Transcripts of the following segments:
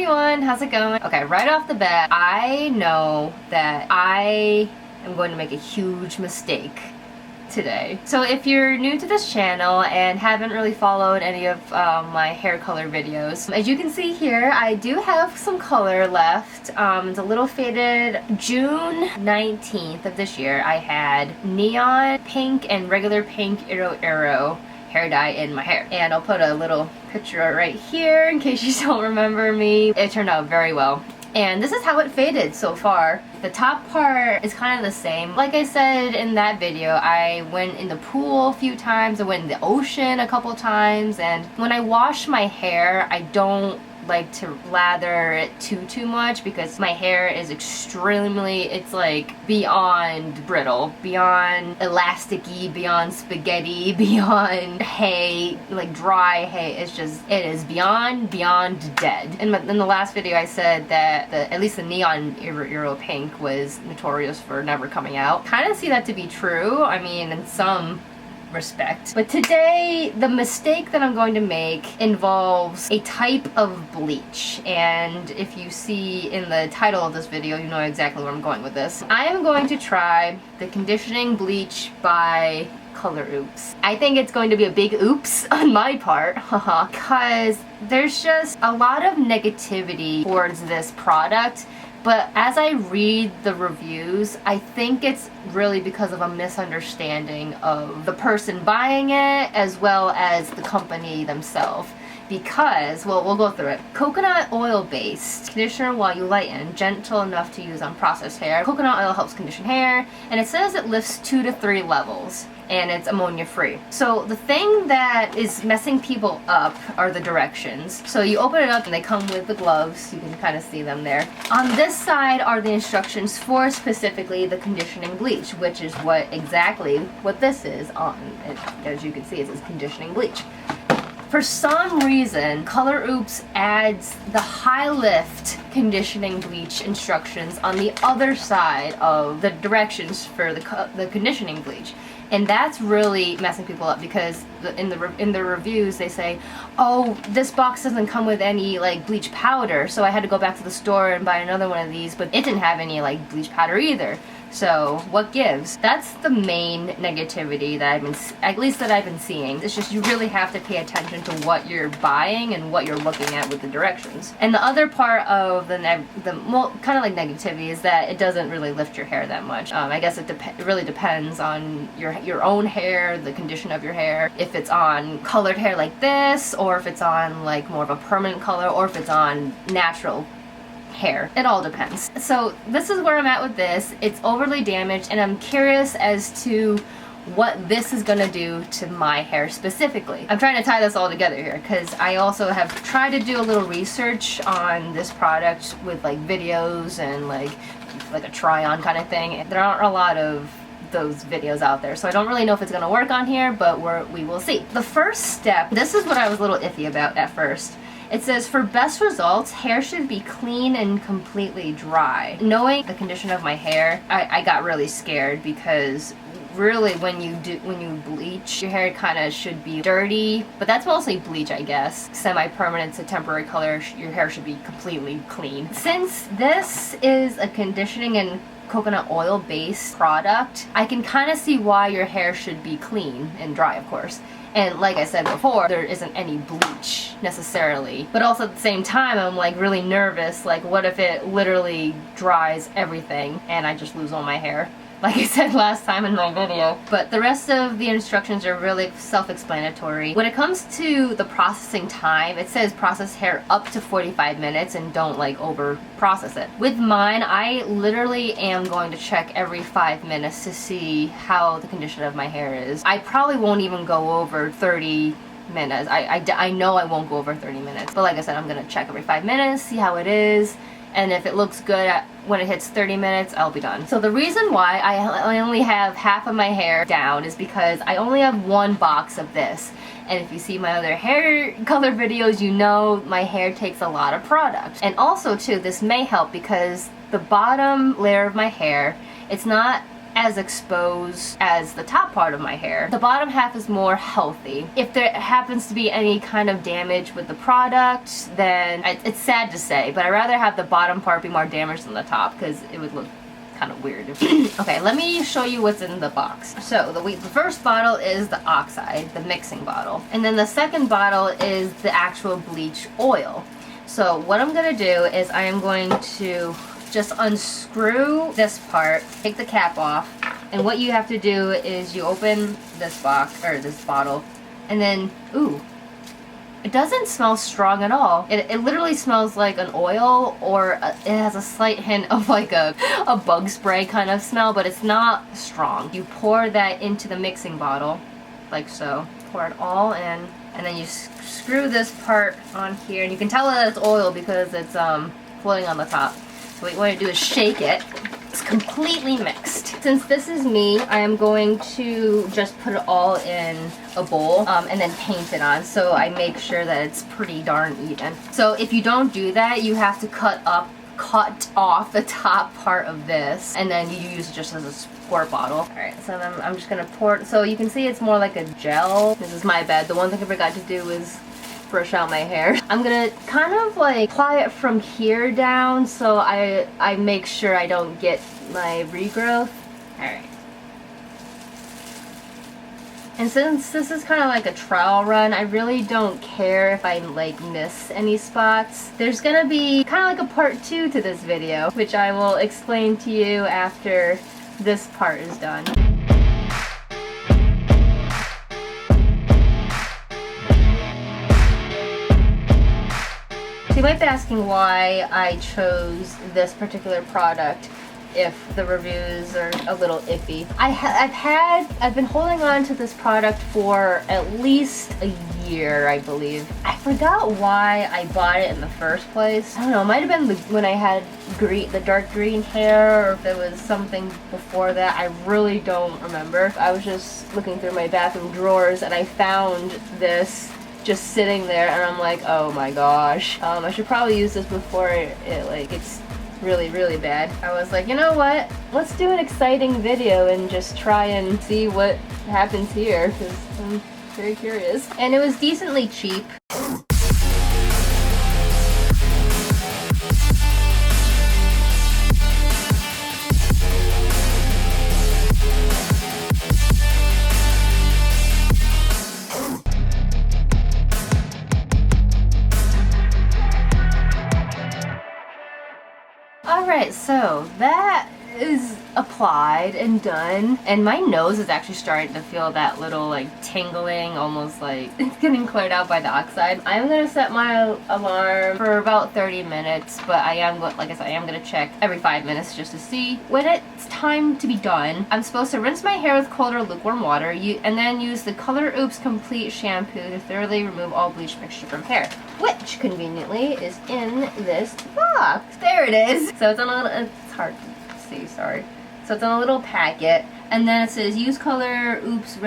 everyone, how's it going? Okay, right off the bat, I know that I am going to make a huge mistake today. So if you're new to this channel and haven't really followed any of my hair color videos, as you can see here, I do have some color left. It's a little faded. June 19th of this year, I had neon pink and regular pink IROIRO hair dye in my hair. And I'll put a little picture right here in case you don't remember me. It turned out very well. And this is how it faded so far. The top part is kind of the same. Like I said in that video, I went in the pool a few times, I went in the ocean a couple times, and when I wash my hair, I don't like to lather it too much because my hair is extremely, it's like beyond brittle, beyond elasticy, beyond spaghetti, beyond hay, like dry hay. It's just, it is beyond dead. In the last video I said that at least the neon IROIRO pink was notorious for never coming out. Kind of see that to be true. I mean, in some respect. But today, the mistake that I'm going to make involves a type of bleach. And if you see in the title of this video, you know exactly where I'm going with this. I am going to try the Conditioning Bleach by Color Oops. I think it's going to be a big oops on my part, because there's just a lot of negativity towards this product. But as I read the reviews, I think it's really because of a misunderstanding of the person buying it as well as the company themselves. Because, well, we'll go through it. Coconut oil based conditioner while you lighten, gentle enough to use on processed hair. Coconut oil helps condition hair, and it says it lifts 2 to 3 levels, and it's ammonia free. So the thing that is messing people up are the directions. So you open it up and they come with the gloves. You can kind of see them there. On this side are the instructions for specifically the conditioning bleach, which is exactly what this is on. As you can see, it says conditioning bleach. For some reason, Color Oops adds the high lift conditioning bleach instructions on the other side of the directions for the conditioning bleach. And that's really messing people up because in the reviews they say, oh, this box doesn't come with any like bleach powder, so I had to go back to the store and buy another one of these, but it didn't have any like bleach powder either. So what gives? That's the main negativity that I've been seeing. It's just you really have to pay attention to what you're buying and what you're looking at with the directions. And the other part of the kind of like negativity is that it doesn't really lift your hair that much. I guess it really depends on your own hair, the condition of your hair. If it's on colored hair like this, or if it's on like more of a permanent color, or if it's on natural hair. It all depends. So this is where I'm at with this. It's overly damaged, and I'm curious as to what this is gonna do to my hair specifically. I'm trying to tie this all together here because I also have tried to do a little research on this product with like videos and like a try-on kind of thing. There aren't a lot of those videos out there, so I don't really know if it's gonna work on here, but we will see. The first step, this is what I was a little iffy about at first. It says, for best results, hair should be clean and completely dry. Knowing the condition of my hair, I got really scared because really when you bleach, your hair kind of should be dirty, but that's mostly bleach, I guess. Semi-permanent to temporary color, your hair should be completely clean. Since this is a conditioning and coconut oil based product, I can kind of see why your hair should be clean and dry, of course. And like I said before, there isn't any bleach necessarily. But also at the same time, I'm like really nervous, like what if it literally dries everything and I just lose all my hair? Like I said last time in my video. But the rest of the instructions are really self-explanatory. When it comes to the processing time, it says process hair up to 45 minutes and don't like over process it. With mine, I literally am going to check every 5 minutes to see how the condition of my hair is. I probably won't even go over 30 minutes. I know I won't go over 30 minutes. But like I said, I'm gonna check every 5 minutes, see how it is. And if it looks good when it hits 30 minutes, I'll be done. So the reason why I only have half of my hair down is because I only have one box of this. And if you see my other hair color videos, you know my hair takes a lot of product. And also too, this may help because the bottom layer of my hair, it's not as exposed as the top part of my hair. The bottom half is more healthy. If there happens to be any kind of damage with the product, then it's sad to say, but I'd rather have the bottom part be more damaged than the top because it would look kind of weird. Okay, let me show you what's in the box. So the first bottle is the oxide, the mixing bottle, and then the second bottle is the actual bleach oil. So what I'm gonna do is I am going to just unscrew this part, take the cap off, and what you have to do is you open this box, or this bottle, and then, ooh, it doesn't smell strong at all. It literally smells like an oil, or it has a slight hint of like a bug spray kind of smell, but it's not strong. You pour that into the mixing bottle, like so. Pour it all in, and then you screw this part on here, and you can tell that it's oil because it's floating on the top. So what you want to do is shake it. It's completely mixed. Since this is me, I am going to just put it all in a bowl and then paint it on, so I make sure that it's pretty darn even. So if you don't do that, you have to cut off the top part of this, and then you use it just as a squirt bottle. Alright, so then I'm just gonna pour it. So you can see it's more like a gel. This is my bad. The one thing I forgot to do was brush out my hair. I'm gonna kind of like apply it from here down so I make sure I don't get my regrowth. Alright. And since this is kind of like a trial run, I really don't care if I like miss any spots. There's gonna be kind of like a part 2 to this video, which I will explain to you after this part is done. You might be asking why I chose this particular product if the reviews are a little iffy. I've been holding on to this product for at least a year, I believe. I forgot why I bought it in the first place. I don't know, it might have been when I had the dark green hair, or if there was something before that. I really don't remember. I was just looking through my bathroom drawers and I found this just sitting there, and I'm like, oh my gosh, I should probably use this before it's really bad. I was like, you know what, let's do an exciting video and just try and see what happens here, because I'm very curious. And it was decently cheap. Alright, so that is applied and done, and my nose is actually starting to feel that little like tingling, almost like it's getting cleared out by the oxide. I'm gonna set my alarm for about 30 minutes, but I am, like I said, I am gonna check every 5 minutes just to see when it's time to be done. I'm supposed to rinse my hair with cold or lukewarm water, and then use the Color Oops Complete shampoo to thoroughly remove all bleach mixture from hair, which conveniently is in this box. There it is. So it's on a little, it's hard to see, sorry. So it's on a little packet, and then it says use Color Oops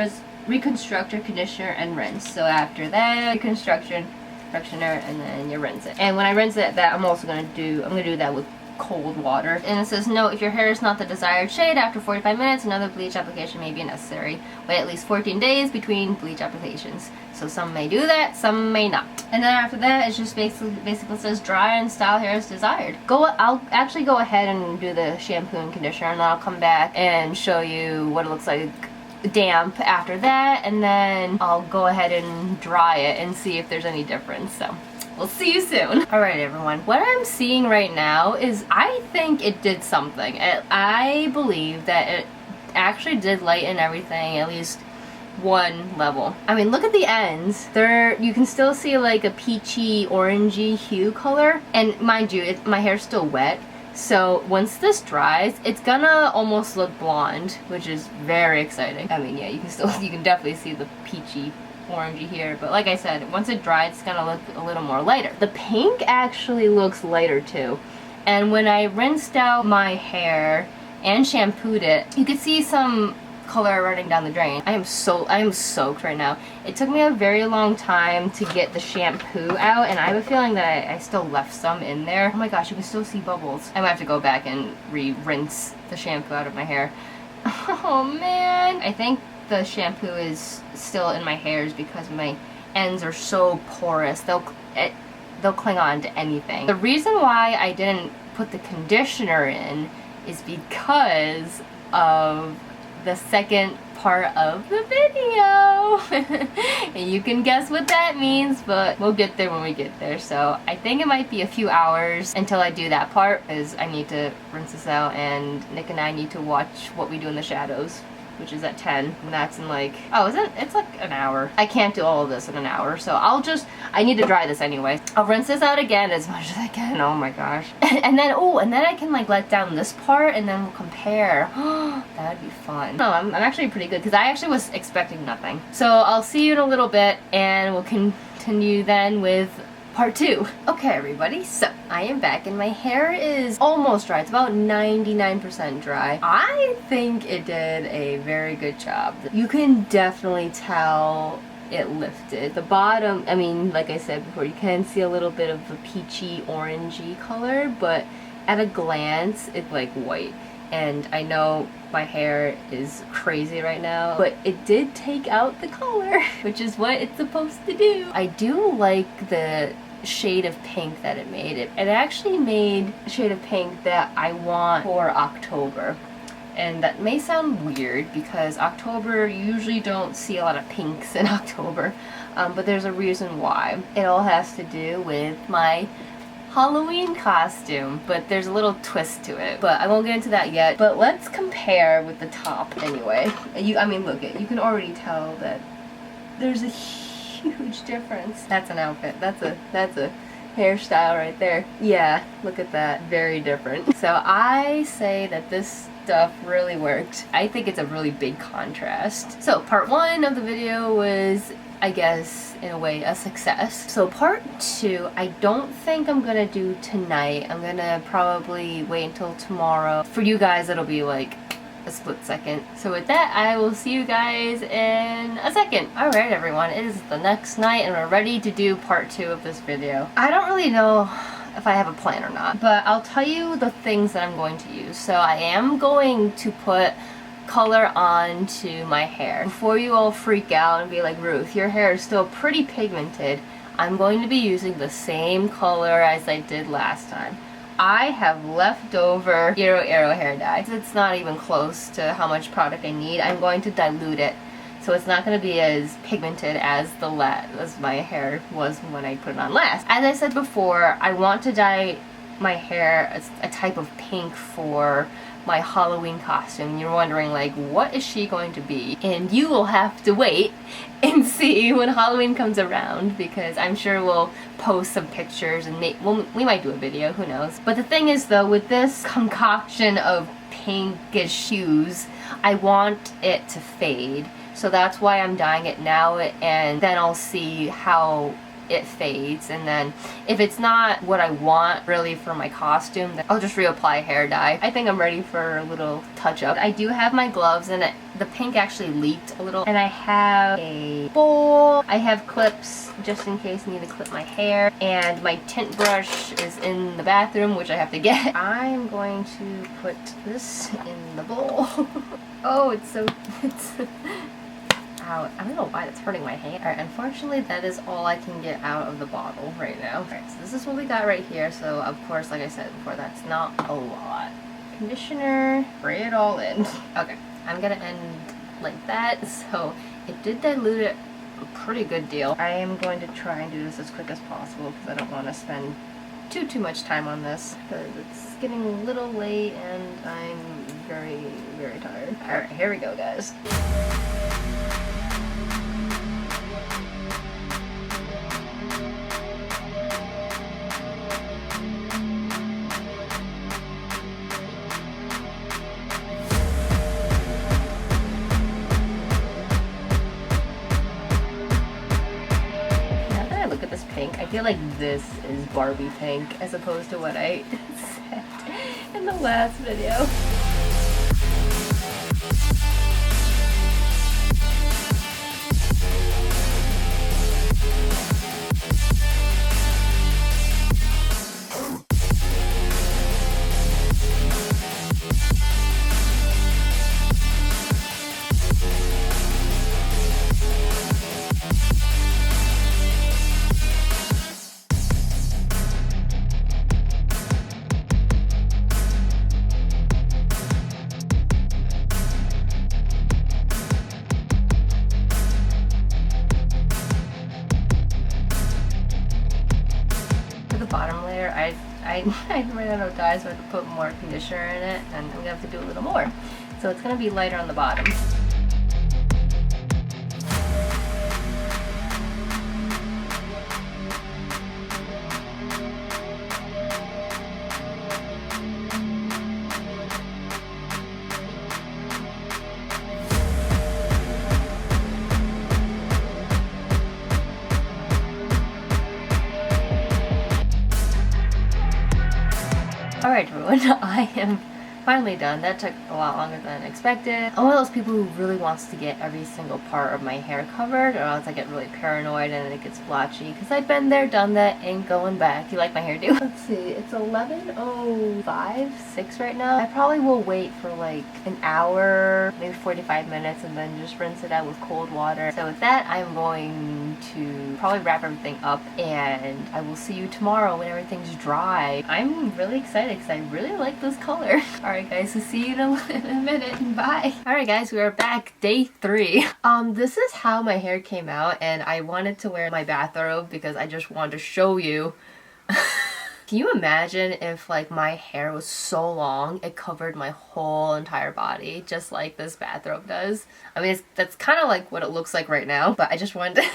Reconstructor, Conditioner, and Rinse. So after that, reconstruction, conditioner, and then you rinse it. And when I rinse it, I'm gonna do that with cold water. And it says, no, if your hair is not the desired shade after 45 minutes, another bleach application may be necessary. Wait at least 14 days between bleach applications. So some may do that, some may not. And then after that, it just basically says dry and style hair as desired. I'll actually go ahead and do the shampoo and conditioner, and then I'll come back and show you what it looks like damp after that, and then I'll go ahead and dry it and see if there's any difference. So we'll see you soon. Alright everyone, what I'm seeing right now is, I think it did something. I believe that it actually did lighten everything at least one level. I mean, look at the ends. You can still see like a peachy orangey hue color, and mind you, my hair's still wet, so once this dries, it's gonna almost look blonde, which is very exciting. I mean, yeah, you can definitely see the peachy orangey here, but like I said, once it dries, it's gonna look a little more lighter. The pink actually looks lighter too, and when I rinsed out my hair and shampooed it, you could see some color running down the drain. I am soaked right now. It took me a very long time to get the shampoo out, and I have a feeling that I still left some in there. Oh my gosh, you can still see bubbles. I might have to go back and rinse the shampoo out of my hair. Oh man. I think the shampoo is still in my hairs because my ends are so porous. They'll cling on to anything. The reason why I didn't put the conditioner in is because of the second part of the video. And you can guess what that means, but we'll get there when we get there. So I think it might be a few hours until I do that part, because I need to rinse this out, and Nick and I need to watch What We Do in the Shadows, which is at 10, and that's in like, oh, is it? It's like an hour. I can't do all of this in an hour, so I need to dry this anyway. I'll rinse this out again as much as I can. Oh my gosh. And then I can like let down this part, and then we'll compare. That'd be fun. No, I'm actually pretty good, because I actually was expecting nothing. So I'll see you in a little bit, and we'll continue then with part 2. Okay everybody, so I am back and my hair is almost dry. It's about 99% dry. I think it did a very good job. You can definitely tell it lifted. The bottom, I mean, like I said before, you can see a little bit of a peachy orangey color, but at a glance it's like white. And I know my hair is crazy right now, but it did take out the color, which is what it's supposed to do. I do like the shade of pink that it made. It actually made a shade of pink that I want for October. And that may sound weird because October, you usually don't see a lot of pinks in October, but there's a reason why. It all has to do with my Halloween costume, but there's a little twist to it, but I won't get into that yet. But let's compare with the top anyway. I mean, look, you can already tell that there's a huge difference. That's an outfit. That's a hairstyle right there. Yeah, look at that. Very different. So I say that this stuff really worked. I think it's a really big contrast. So part 1 of the video was, I guess, in a way, a success. So part 2, I don't think I'm gonna do tonight. I'm gonna probably wait until tomorrow. For you guys, it'll be like a split second. So with that, I will see you guys in a second. Alright everyone, it is the next night and we're ready to do part 2 of this video. I don't really know if I have a plan or not, but I'll tell you the things that I'm going to use. So I am going to put color onto my hair. Before you all freak out and be like, Ruth, your hair is still pretty pigmented, I'm going to be using the same color as I did last time. I have leftover IROIRO hair dye. It's not even close to how much product I need. I'm going to dilute it, so it's not going to be as pigmented as as my hair was when I put it on last. As I said before, I want to dye my hair as a type of pink for my Halloween costume. You're wondering, like, what is she going to be? And you will have to wait and see when Halloween comes around, because I'm sure we'll post some pictures and we might do a video, who knows. But the thing is though, with this concoction of pinkish hues, I want it to fade. So that's why I'm dyeing it now, and then I'll see how it fades, and then if it's not what I want really for my costume, then I'll just reapply hair dye. I think I'm ready for a little touch up. I do have my gloves, and the pink actually leaked a little, and I have a bowl. I have clips just in case I need to clip my hair, and my tint brush is in the bathroom, which I have to get. I'm going to put this in the bowl. Oh, it's out. I don't know why that's hurting my hand. Alright, unfortunately that is all I can get out of the bottle right now. Alright, so this is what we got right here. So of course, like I said before, that's not a lot. Conditioner, spray it all in. Okay, I'm gonna end like that. So it did dilute it a pretty good deal. I am going to try and do this as quick as possible because I don't want to spend too much time on this, because it's getting a little late and I'm very, very tired. Alright, here we go, guys. I feel like this is Barbie pink as opposed to what I said in the last video. hair. I ran out of dye, so I had to put more conditioner in it, and I'm gonna have to do a little more. So it's gonna be lighter on the bottom. Alright everyone, I am finally done. That took a lot longer than expected. I'm one of those people who really wants to get every single part of my hair covered, or else I get really paranoid and then it gets blotchy, because I've been there, done that, ain't going back. You like my hairdo? Let's see, it's 11:05, 6 right now. I probably will wait for like an hour, maybe 45 minutes, and then just rinse it out with cold water. So with that, I'm going to probably wrap everything up, and I will see you tomorrow when everything's dry. I'm really excited because I really like this color. Alright guys, so see you in a minute. Bye. Alright guys, we are back. Day 3. This is how my hair came out, and I wanted to wear my bathrobe because I just wanted to show you. Can you imagine if like my hair was so long it covered my whole entire body just like this bathrobe does? I mean, that's kind of like what it looks like right now, but I just wanted to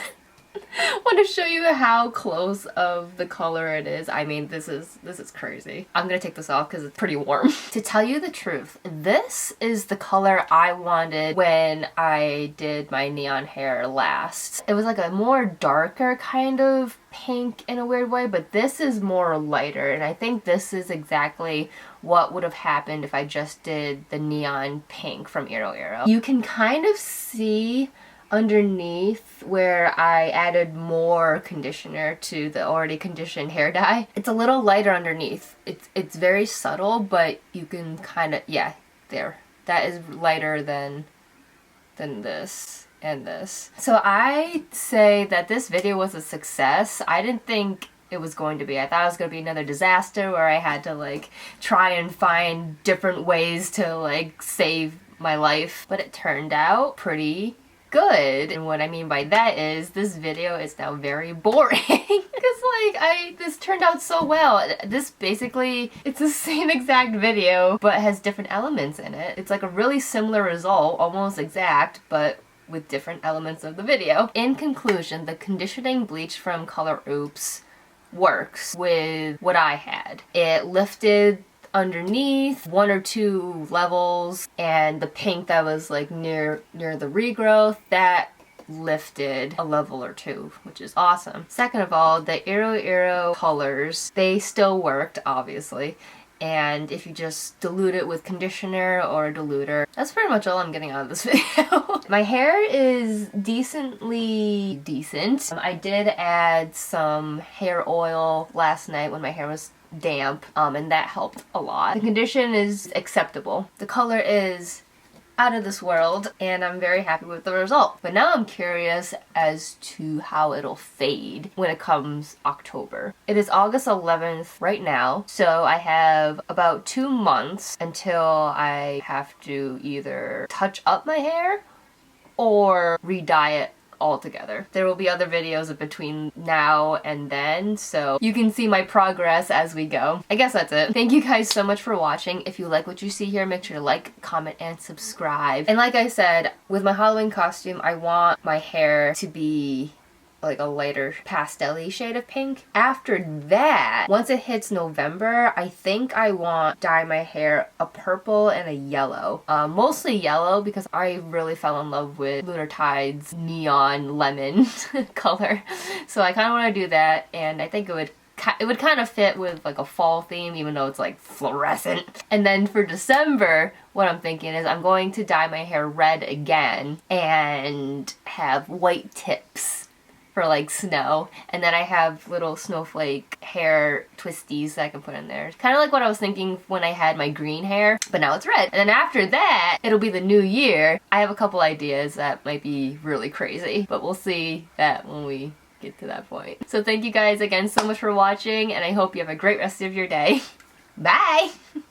want to show you how close of the color it is. I mean, this is crazy. I'm gonna take this off because it's pretty warm. To tell you the truth, this is the color I wanted when I did my neon hair last. It was like a more darker kind of pink in a weird way, but this is more lighter, and I think this is exactly what would have happened if I just did the neon pink from IROIRO. You can kind of see underneath where I added more conditioner to the already conditioned hair dye. It's a little lighter underneath. It's very subtle, but you can kind of, yeah, there. That is lighter than this and this. So I say that this video was a success. I didn't think it was going to be. I thought it was going to be another disaster where I had to like try and find different ways to like save my life, but it turned out pretty good. And what I mean by that is this video is now very boring because this turned out so well. This basically, it's the same exact video but has different elements in it. It's like a really similar result, almost exact, but with different elements of the video. In conclusion, the conditioning bleach from Color Oops works with what I had. It lifted underneath 1 or 2 levels, and the pink that was like near the regrowth, that lifted a level or 2, which is awesome. Second of all, the IROIRO colors, they still worked, obviously, and if you just dilute it with conditioner or a diluter, that's pretty much all I'm getting out of this video. My hair is decently decent. I did add some hair oil last night when my hair was damp, and that helped a lot. The condition is acceptable. The color is out of this world, and I'm very happy with the result. But now I'm curious as to how it'll fade when it comes October. It is August 11th right now, so I have about 2 months until I have to either touch up my hair or re-dye it altogether. There will be other videos between now and then, so you can see my progress as we go. I guess that's it. Thank you guys so much for watching. If you like what you see here, make sure to like, comment, and subscribe. And like I said, with my Halloween costume, I want my hair to be like a lighter pastel-y shade of pink. After that, once it hits November, I think I want to dye my hair a purple and a yellow. Mostly yellow because I really fell in love with LUNAR TIDES neon lemon color. So I kind of want to do that, and I think it would kind of fit with like a fall theme, even though it's like fluorescent. And then for December, what I'm thinking is I'm going to dye my hair red again and have white tips for like snow, and then I have little snowflake hair twisties that I can put in there. Kind of like what I was thinking when I had my green hair, but now it's red. And then after that, it'll be the new year. I have a couple ideas that might be really crazy, but we'll see that when we get to that point. So thank you guys again so much for watching, and I hope you have a great rest of your day. Bye!